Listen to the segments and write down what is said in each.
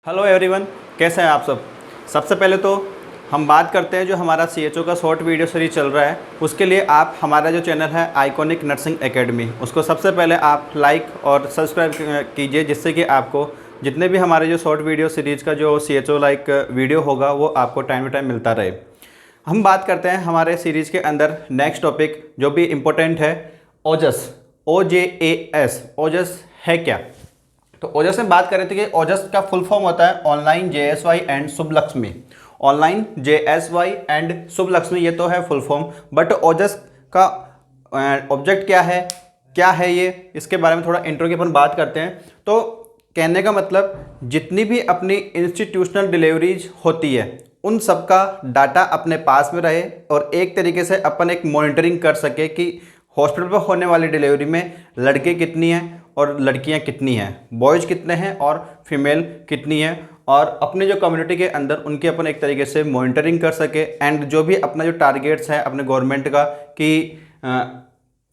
Hello everyone, कैसे हैं आप सब। सबसे पहले तो हम बात करते हैं जो हमारा सीएचओ का शॉर्ट वीडियो सीरीज चल रहा है, उसके लिए आप हमारा जो चैनल है आइकॉनिक नर्सिंग एकेडमी, उसको सबसे पहले आप लाइक और सब्सक्राइब कीजिए, जिससे कि आपको जितने भी हमारे जो शॉर्ट वीडियो सीरीज़ का जो सीएचओ लाइक वीडियो होगा वो आपको टाइम टू टाइम मिलता रहे। हम बात करते हैं हमारे सीरीज़ के अंदर नेक्स्ट टॉपिक जो भी इम्पोर्टेंट है, ओजस, OJAS। ओजस है क्या? तो ओजस में बात करें तो कि ओजस का फुल फॉर्म होता है online JSY and Shubhlakshmi. Online JSY and Shubhlakshmi, ये तो है फुल फॉर्म, बट ओजस का ऑब्जेक्ट क्या है ये, इसके बारे में थोड़ा इंट्रो की अपन बात करते हैं। तो कहने का मतलब जितनी भी अपनी इंस्टीट्यूशनल डिलीवरीज होती है उन सब का डाटा अपने पास में रहे और एक तरीके से अपन एक मॉनिटरिंग कर सके कि हॉस्पिटल पर होने वाली डिलीवरी में लड़के कितनी हैं और लड़कियां कितनी हैं, बॉयज़ कितने हैं और फीमेल कितनी हैं, और अपने जो कम्युनिटी के अंदर उनकी अपन एक तरीके से मॉनिटरिंग कर सके। एंड जो भी अपना जो टारगेट्स है अपने गवर्नमेंट का कि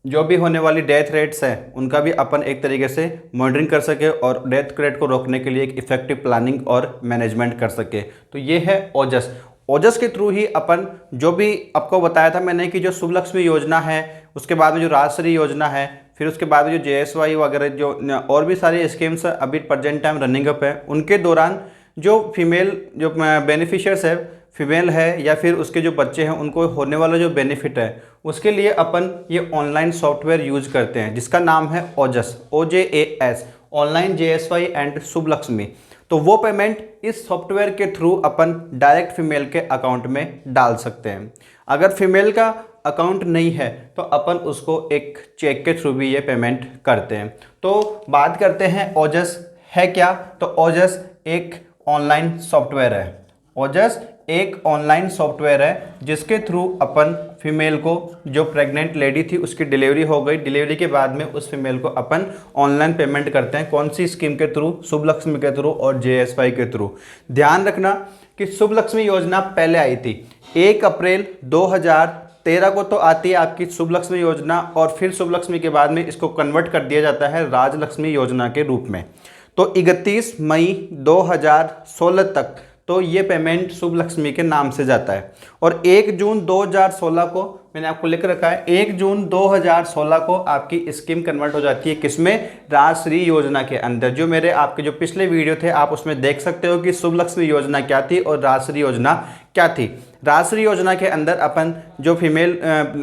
जो भी होने वाली डेथ रेट्स हैं उनका भी अपन एक तरीके से मॉनिटरिंग कर सके और डेथ रेट को रोकने के लिए एक इफेक्टिव प्लानिंग और मैनेजमेंट कर सके। तो ये है ओजस। ओजस के थ्रू ही अपन जो भी आपको बताया था मैंने कि जो शुभलक्ष्मी योजना है, उसके बाद में जो राजश्री योजना है, फिर उसके बाद में जो JSY वगैरह जो और भी सारी स्कीम्स अभी प्रेजेंट टाइम रनिंग अप है, उनके दौरान जो फीमेल जो बेनिफिशियर्स है, फीमेल है या फिर उसके जो बच्चे हैं, उनको होने वाला जो बेनिफिट है उसके लिए अपन ये ऑनलाइन सॉफ्टवेयर यूज करते हैं जिसका नाम है Ojas, OJAS, online JSY and Shubhlakshmi. तो वो पेमेंट इस सॉफ्टवेयर के थ्रू अपन डायरेक्ट फीमेल के अकाउंट में डाल सकते हैं। अगर फीमेल का अकाउंट नहीं है तो अपन उसको एक चेक के थ्रू भी ये पेमेंट करते हैं। तो बात करते हैं ओजस है क्या। तो ओजस एक ऑनलाइन सॉफ्टवेयर है। ओजस एक ऑनलाइन सॉफ्टवेयर है जिसके थ्रू अपन फीमेल को, जो प्रेग्नेंट लेडी थी उसकी डिलीवरी हो गई, डिलीवरी के बाद में उस फीमेल को अपन ऑनलाइन पेमेंट करते हैं। कौन सी स्कीम के थ्रू? शुभलक्ष्मी के थ्रू और JSY के थ्रू। ध्यान रखना कि शुभलक्ष्मी योजना पहले आई थी 1 अप्रैल 2013 को, तो आती है आपकी शुभलक्ष्मी योजना, और फिर शुभलक्ष्मी के बाद में इसको कन्वर्ट कर दिया जाता है राजलक्ष्मी योजना के रूप में। तो 31 मई 2016 तक तो ये पेमेंट शुभलक्ष्मी के नाम से जाता है। और 1 जून 2016 को मैंने आपको लिख रखा है, 1 जून 2016 को आपकी स्कीम कन्वर्ट हो जाती है किसमें? राजश्री योजना के अंदर। जो मेरे आपके जो पिछले वीडियो थे आप उसमें देख सकते हो कि शुभलक्ष्मी योजना क्या थी और राजश्री योजना क्या थी। राजश्री योजना के अंदर अपन जो फीमेल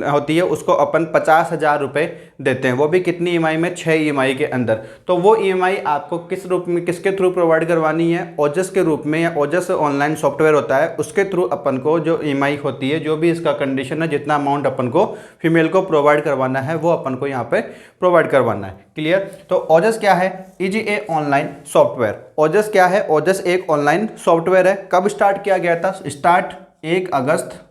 होती है उसको अपन 50,000 रुपये देते हैं, वो भी कितनी EMI में? 6 EMI के अंदर। तो वो EMI आपको किस रूप में, किसके थ्रू प्रोवाइड करवानी है? ओजस के रूप में, या ओजस ऑनलाइन सॉफ्टवेयर होता है उसके थ्रू अपन को जो EMI होती है, जो भी इसका कंडीशन है, जितना अमाउंट अपन को फीमेल को प्रोवाइड करवाना है वो अपन को यहाँ पे प्रोवाइड करवाना है। क्लियर? तो ओजस क्या है? Is a online software. Ojas क्या है? ओजस एक ऑनलाइन सॉफ्टवेयर है। कब स्टार्ट किया गया था? स्टार्ट 1 अगस्त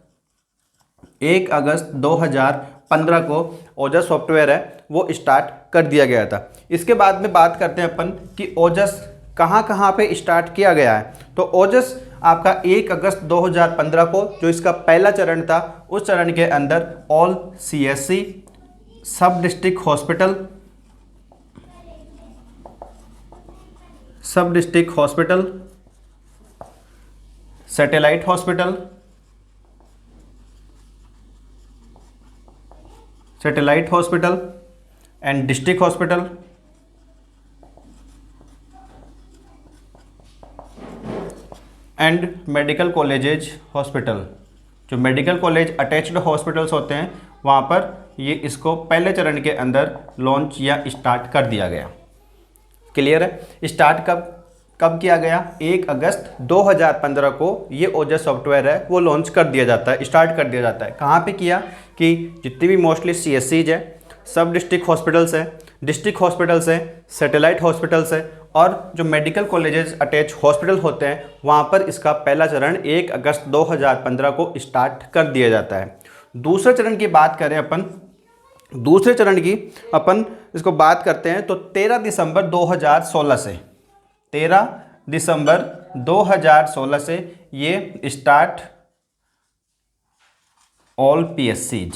2015 को ओजस सॉफ्टवेयर है वो स्टार्ट कर दिया गया था। इसके बाद में बात करते हैं अपन कि ओजस कहाँ पे स्टार्ट किया गया है। तो ओजस आपका 1 अगस्त 2015 को जो इसका पहला चरण था, उस चरण के अंदर ऑल CSC, सब district hospital, satellite hospital and district hospital and medical colleges hospital. जो मेडिकल कॉलेज अटैच्ड हॉस्पिटल्स होते हैं वहाँ पर ये इसको पहले चरण के अंदर लॉन्च या स्टार्ट कर दिया गया। क्लियर है? स्टार्ट कब किया गया? 1 अगस्त 2015 को ये ओजस सॉफ्टवेयर है वो लॉन्च कर दिया जाता है, स्टार्ट कर दिया जाता है। कहाँ पे किया? कि जितनी भी मोस्टली CSCs है, सब डिस्ट्रिक्ट हॉस्पिटल्स है, डिस्ट्रिक्ट हॉस्पिटल्स है, सैटेलाइट हॉस्पिटल्स है, और जो मेडिकल कॉलेजेस अटैच हॉस्पिटल होते हैं वहाँ पर इसका पहला चरण 1 अगस्त 2015 को स्टार्ट कर दिया जाता है। दूसरे चरण की बात करें अपन, दूसरे चरण की अपन इसको बात करते हैं तो 13 दिसंबर 2016 से ये start all PSCs,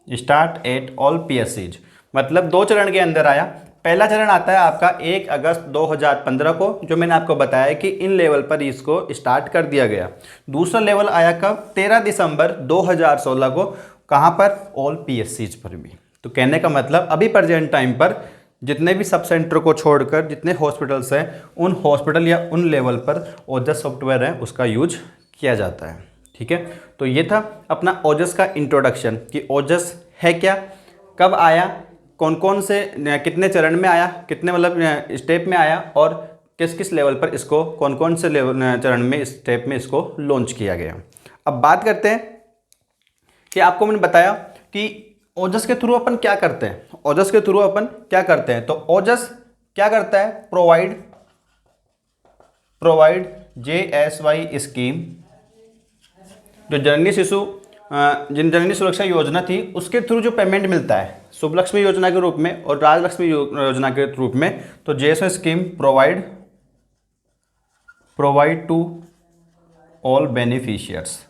start at all PSCs, मतलब 2 चरण के अंदर आया। पहला चरण आता है आपका 1 अगस्त 2015 को, जो मैंने आपको बताया कि इन लेवल पर इसको स्टार्ट कर दिया गया। दूसरा लेवल आया कब? 13 दिसंबर 2016 को। कहाँ पर? ऑल PSCs पर भी। तो कहने का मतलब अभी प्रेजेंट टाइम पर जितने भी सब सेंटर को छोड़कर जितने हॉस्पिटल्स हैं, उन हॉस्पिटल या उन लेवल पर ओजस सॉफ्टवेयर है उसका यूज किया जाता है। ठीक है, तो ये था अपना ओजस का इंट्रोडक्शन कि ओजस है क्या, कब आया, कौन कौन से कितने चरण में आया, कितने मतलब स्टेप में आया, और किस किस लेवल पर इसको कौन कौन से लेवल चरण में स्टेप में इसको लॉन्च किया गया। अब बात करते हैं कि आपको मैंने बताया कि ओजस के थ्रू अपन क्या करते हैं। ओजस के थ्रू अपन क्या करते हैं, तो ओजस क्या करता है? प्रोवाइड JSY स्कीम, जो जननी सुरक्षा योजना थी उसके थ्रू जो पेमेंट मिलता है शुभ लक्ष्मी योजना के रूप में और राजलक्ष्मी योजना के रूप में, तो JSY scheme provide to all beneficiaries.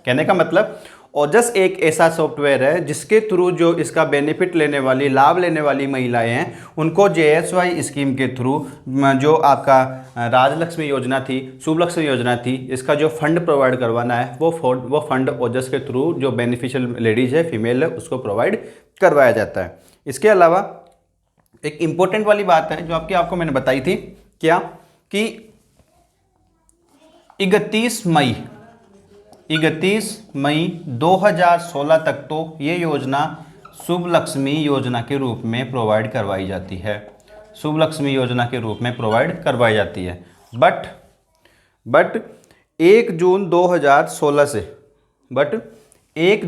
कहने का मतलब ओजस एक ऐसा सॉफ्टवेयर है जिसके थ्रू जो इसका बेनिफिट लेने वाली, लाभ लेने वाली महिलाएं हैं, उनको JSY स्कीम के थ्रू जो आपका राजलक्ष्मी योजना थी, शुभ लक्ष्मी योजना थी, इसका जो फंड प्रोवाइड करवाना है वो फंड ओजस के थ्रू जो बेनिफिशियल लेडीज है, फीमेल है, उसको प्रोवाइड करवाया जाता है। इसके अलावा एक इम्पोर्टेंट वाली बात है जो आपको मैंने बताई थी, क्या कि 31 मई 2016 तक तो ये योजना शुभ लक्ष्मी योजना के रूप में प्रोवाइड करवाई जाती है। शुभ लक्ष्मी योजना के रूप में प्रोवाइड करवाई जाती है। बट 1 जून 2016 से 1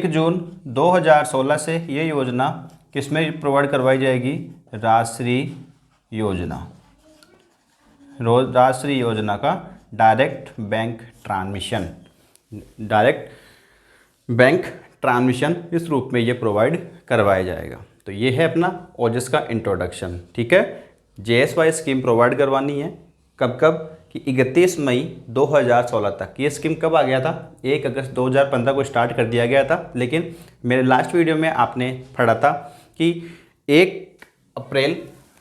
जून 2016 से ये योजना किसमें प्रोवाइड करवाई जाएगी? राजश्री योजना का डायरेक्ट बैंक ट्रांसमिशन इस रूप में ये प्रोवाइड करवाया जाएगा। तो ये है अपना ओजस का इंट्रोडक्शन। ठीक है, JSY स्कीम प्रोवाइड करवानी है कब कि 31 मई 2016 तक। ये स्कीम कब आ गया था? 1 अगस्त 2015 को स्टार्ट कर दिया गया था, लेकिन मेरे लास्ट वीडियो में आपने पढ़ा था कि 1 अप्रैल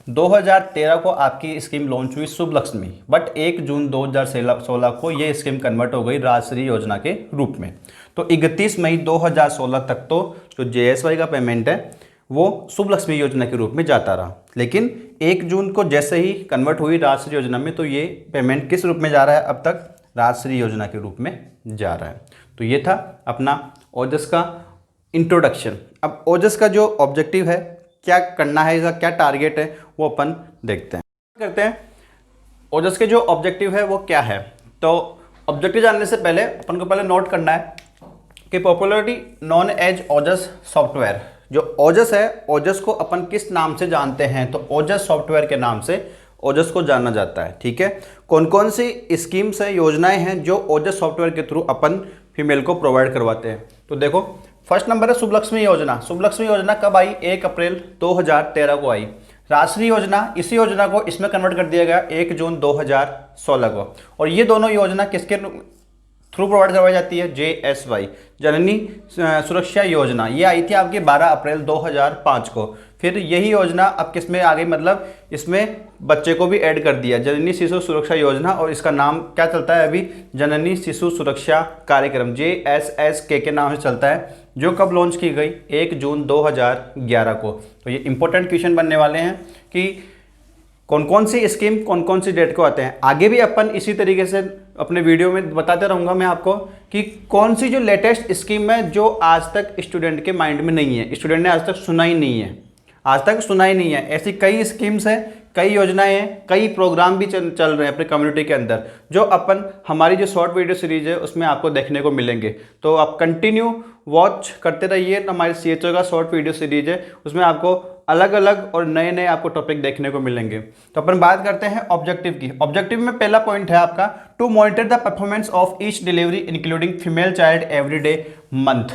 2013 को आपकी स्कीम लॉन्च हुई शुभ लक्ष्मी, बट 1 जून 2016 को ये स्कीम कन्वर्ट हो गई राजश्री योजना के रूप में। तो 31 मई 2016 तक तो जो JSY का पेमेंट है वो शुभ लक्ष्मी योजना के रूप में जाता रहा, लेकिन 1 जून को जैसे ही कन्वर्ट हुई राजश्री योजना में, तो ये पेमेंट किस रूप में जा रहा है? अब तक राजश्री योजना के रूप में जा रहा है। तो ये था अपना ओजस का इंट्रोडक्शन। अब ओजस का जो ऑब्जेक्टिव है, क्या करना है, इसका क्या टारगेट है, वो अपन देखते हैं। ओजस के जो ऑब्जेक्टिव है वो क्या है। तो ऑब्जेक्टिव जानने से पहले अपन को पहले नोट करना है कि पॉपुलरिटी नॉन एज ओजस सॉफ्टवेयर, जो ओजस है, ओजस को अपन किस नाम से जानते हैं? तो ओजस सॉफ्टवेयर के नाम से ओजस को जाना जाता है। ठीक है, कौन कौन सी स्कीम्स है, योजनाएं हैं जो ओजस सॉफ्टवेयर के थ्रू अपन फीमेल को प्रोवाइड करवाते हैं? तो देखो, फर्स्ट नंबर है शुभ लक्ष्मी योजना। शुभ लक्ष्मी योजना कब आई? 1 अप्रैल 2013 को आई। राजश्री योजना, इसी योजना को इसमें कन्वर्ट कर दिया गया 1 जून 2016 को। और ये दोनों योजना किसके थ्रू प्रोवाइड करवाई जाती है? JSY, जननी सुरक्षा योजना। ये आई थी आपकी 12 अप्रैल 2005 को। फिर यही योजना अब किस में आ गई, मतलब इसमें बच्चे को भी ऐड कर दिया, जननी शिशु सुरक्षा योजना, और इसका नाम क्या चलता है अभी? जननी शिशु सुरक्षा कार्यक्रम, JSSK के नाम से चलता है, जो कब लॉन्च की गई? 1 जून 2011 को। तो ये इंपॉर्टेंट क्वेश्चन बनने वाले हैं कि कौन कौन सी स्कीम कौन कौन सी डेट को आते हैं। आगे भी अपन इसी तरीके से अपने वीडियो में बताते रहूँगा मैं आपको कि कौन सी जो लेटेस्ट स्कीम है जो आज तक स्टूडेंट के माइंड में नहीं है, स्टूडेंट ने आज तक सुना ही नहीं है। ऐसी कई स्कीम्स हैं, कई योजनाएं हैं, कई प्रोग्राम भी चल रहे हैं अपने कम्युनिटी के अंदर, जो अपन हमारी जो शॉर्ट वीडियो सीरीज है उसमें आपको देखने को मिलेंगे। तो आप कंटिन्यू वॉच करते रहिए। हमारी CHO का शॉर्ट वीडियो सीरीज है, उसमें आपको अलग अलग और नए नए आपको टॉपिक देखने को मिलेंगे। तो अपन बात करते हैं ऑब्जेक्टिव की। ऑब्जेक्टिव में पहला पॉइंट है आपका to monitor the performance of each delivery including female child every day month.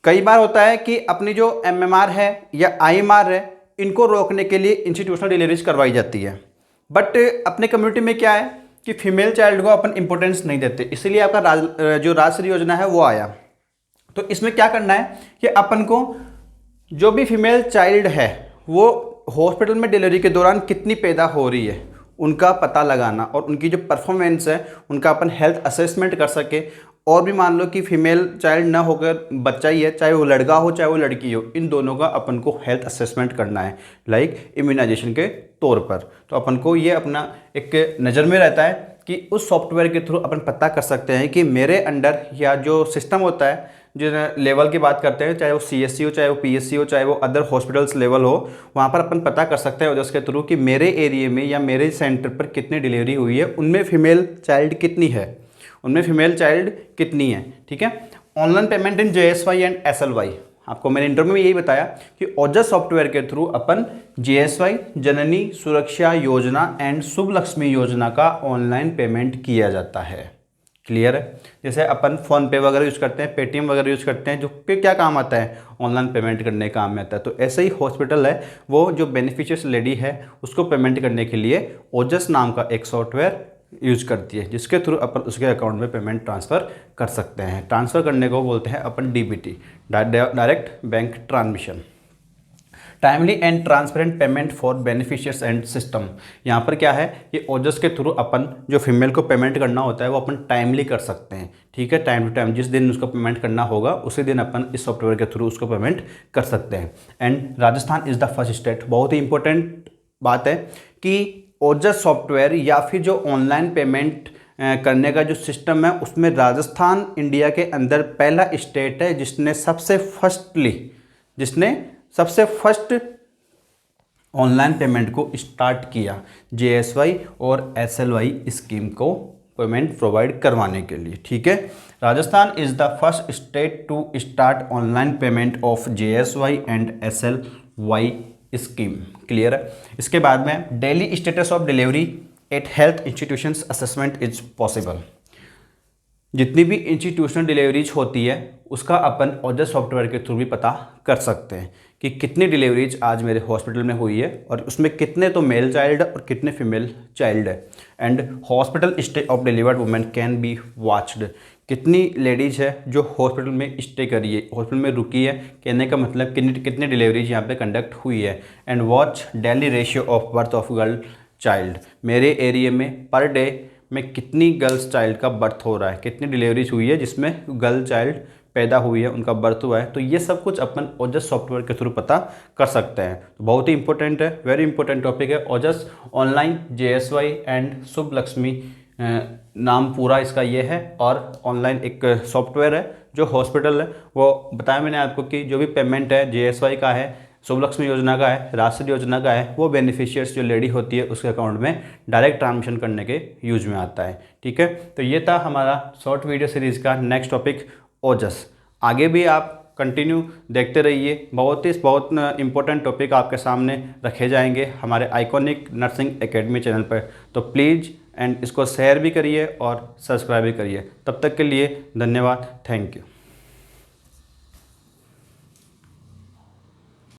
कई बार होता है कि अपनी जो MMR है या IMR है, इनको रोकने के लिए इंस्टीट्यूशनल डिलीवरीज करवाई जाती है, बट अपने कम्युनिटी में क्या है कि फीमेल चाइल्ड को अपन इंपॉर्टेंस नहीं देते, इसीलिए आपका जो राजश्री योजना है वो आया। तो इसमें क्या करना है कि अपन को जो भी फीमेल चाइल्ड है वो हॉस्पिटल में डिलीवरी के दौरान कितनी पैदा हो रही है उनका पता लगाना और उनकी जो परफॉर्मेंस है उनका अपन हेल्थ असेसमेंट कर सके। और भी मान लो कि फीमेल चाइल्ड ना होकर बच्चा ही है, चाहे वो लड़का हो चाहे वो लड़की हो, इन दोनों का अपन को हेल्थ असेसमेंट करना है लाइक इम्यूनाइजेशन के तौर पर। तो अपन को ये अपना एक नज़र में रहता है कि उस सॉफ्टवेयर के थ्रू अपन पता कर सकते हैं कि मेरे अंडर या जो सिस्टम होता है, जो लेवल की बात करते हैं, चाहे वो CSC हो चाहे वो PSC हो चाहे वो अदर हॉस्पिटल्स लेवल हो, वहाँ पर अपन पता कर सकते हैं उसके थ्रू कि मेरे एरिया में या मेरे सेंटर पर कितनी डिलीवरी हुई है, उनमें फीमेल चाइल्ड कितनी है, उनमें फीमेल चाइल्ड कितनी है। ठीक है। Online payment in JSY and SLY, आपको मैंने इंटरव्यू में यही बताया कि ओजस सॉफ्टवेयर के थ्रू अपन JSY जननी सुरक्षा योजना एंड शुभ लक्ष्मी योजना का ऑनलाइन पेमेंट किया जाता है। क्लियर है। जैसे अपन फ़ोन पे वगैरह यूज़ करते हैं, पेटीएम वगैरह यूज़ करते हैं, जो कि क्या काम आता है, ऑनलाइन पेमेंट करने का काम में आता है। तो ऐसे ही हॉस्पिटल है वो जो बेनिफिशियर्स लेडी है उसको पेमेंट करने के लिए ओजस नाम का एक सॉफ्टवेयर यूज करती है, जिसके थ्रू अपन उसके अकाउंट में पेमेंट ट्रांसफ़र कर सकते हैं। ट्रांसफ़र करने को बोलते हैं अपन DBT, direct bank transmission. Timely and transparent payment for beneficiaries and system. यहाँ पर क्या है कि ओजस के थ्रू अपन जो फीमेल को पेमेंट करना होता है वो अपन टाइमली कर सकते हैं। ठीक है। टाइम टू टाइम जिस दिन उसको पेमेंट करना होगा उसी दिन अपन इस सॉफ्टवेयर के थ्रू उसको पेमेंट कर सकते हैं। And Rajasthan is the first state. बहुत ही इंपॉर्टेंट बात है कि ओजस सॉफ्टवेयर या फिर जो ऑनलाइन पेमेंट करने का जो सिस्टम है उसमें राजस्थान इंडिया के अंदर पहला स्टेट है जिसने सबसे फर्स्ट ऑनलाइन पेमेंट को स्टार्ट किया, JSY और SLY स्कीम को पेमेंट प्रोवाइड करवाने के लिए। ठीक है। Rajasthan is the first state to start online payment of JSY and SLY scheme. Clear है। इसके बाद में daily status of delivery at health institutions assessment is possible. जितनी भी इंस्टीट्यूशनल डिलीवरीज होती है उसका अपन ओजस सॉफ्टवेयर के थ्रू भी पता कर सकते हैं कि कितनी डिलीवरीज आज मेरे हॉस्पिटल में हुई है और उसमें कितने तो मेल चाइल्ड और कितने फीमेल चाइल्ड है। And hospital stay of delivered women can be watched. कितनी लेडीज़ है जो हॉस्पिटल में स्टे करी है, हॉस्पिटल में रुकी है, कहने का मतलब कितनी डिलीवरीज यहाँ पे कंडक्ट हुई है। And watch daily ratio of birth of girl child. मेरे एरिया में पर डे में कितनी गर्ल्स चाइल्ड का बर्थ हो रहा है, कितनी डिलीवरीज हुई है जिसमें गर्ल चाइल्ड पैदा हुई है, उनका बर्थ हुआ है। तो ये सब कुछ अपन ओजस सॉफ्टवेयर के थ्रू पता कर सकते हैं। तो बहुत ही इंपॉर्टेंट है, वेरी इंपॉर्टेंट टॉपिक है ओजस ऑनलाइन JSY एंड शुभ लक्ष्मी नाम पूरा इसका ये है। और ऑनलाइन एक सॉफ्टवेयर है जो हॉस्पिटल है, वो बताया मैंने आपको कि जो भी पेमेंट है JSY का है, शुभ लक्ष्मी योजना का है, राष्ट्रीय योजना का है, वो बेनिफिशियर्स जो लेडी होती है उसके अकाउंट में डायरेक्ट ट्रांसमिशन करने के यूज में आता है। ठीक है। तो ये था हमारा शॉर्ट वीडियो सीरीज़ का नेक्स्ट टॉपिक ओजस। आगे भी आप कंटिन्यू देखते रहिए, बहुत इंपॉर्टेंट टॉपिक आपके सामने रखे जाएंगे हमारे आइकॉनिक नर्सिंग एकेडमी चैनल पर। तो प्लीज़ एंड इसको शेयर भी करिए और सब्सक्राइब भी करिए। तब तक के लिए धन्यवाद। Thank you.